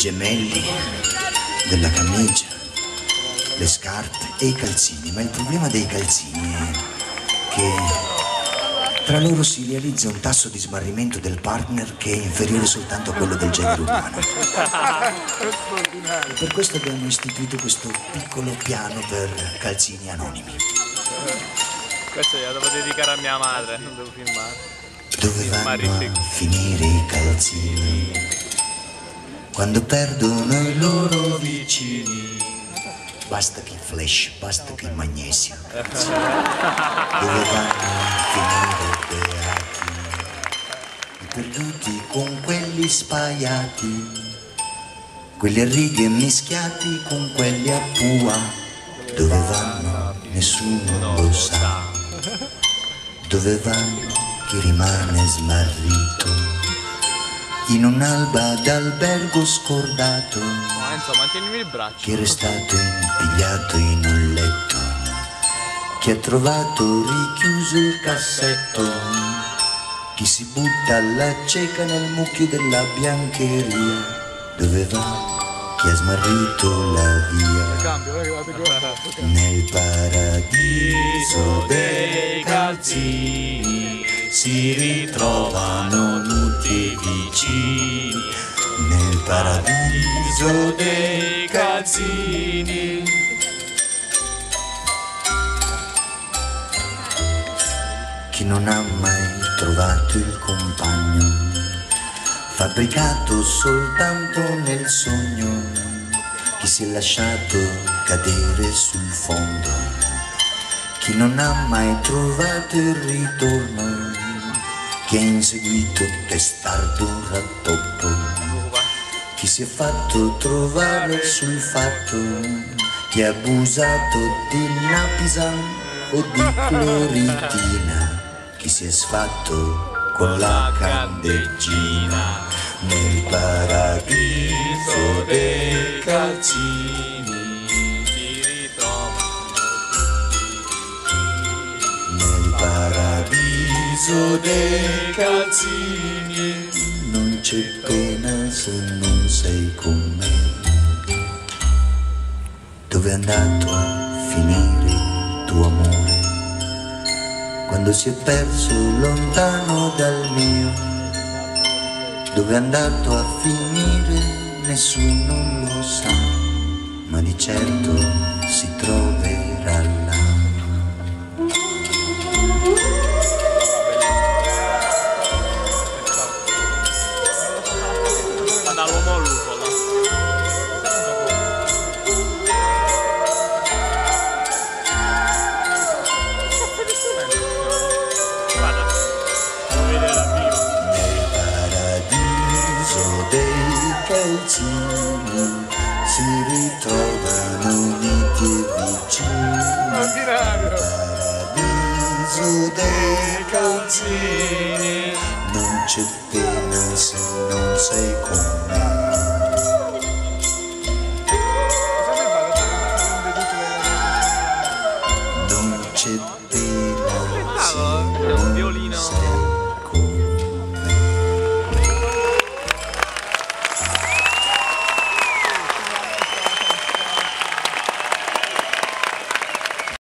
gemelli, della camicia, le scarpe e i calzini, ma il problema dei calzini è che tra loro si realizza un tasso di smarrimento del partner che è inferiore soltanto a quello del genere umano. E per questo abbiamo istituito questo piccolo piano per calzini anonimi. Questo glielo devo dedicare a mia madre, non devo filmare. Dove vanno a finire i calzini quando perdono i loro vicini? Basta che flash, basta che magnesio. Dove vanno a finire i beati, i perduti con quelli spaiati, quelli a righe mischiati con quelli a pua. Dove vanno nessuno lo sa. Dove vanno chi rimane smarrito in un'alba d'albergo scordato, Enzo, mantienimi il braccio. chi è restato impigliato in un letto, chi ha trovato richiuso il cassetto, chi si butta alla cieca nel mucchio della biancheria. Dove va chi ha smarrito la via? Nel paradiso dei calzini si ritrovano tutti vicini. Nel paradiso dei calzini. Chi non ha mai trovato il compagno, fabbricato soltanto nel sogno, chi si è lasciato cadere sul fondo, chi non ha mai trovato il ritorno, chi ha inseguito testardo un rattoppo, chi si è fatto trovare sul fatto, chi ha abusato di Napisan o di cloritina, chi si è sfatto con la candeggina. Nel paradiso dei calzini Si ritrovano. nel paradiso dei calzini non c'è pena se non sei con me. Dove è andato a finire il tuo amore quando si è perso lontano dal mio? Dove è andato a finire nessuno lo sa, ma di certo si troverà là. Dall'uomo all'uomo. Guarda, devo vedere dal vivo. Nel paradiso dei calzini si ritrovano uniti e vicini. Nel paradiso dei calzini non c'è pena se non sei con me. Non c'è pena se È un non violino. sei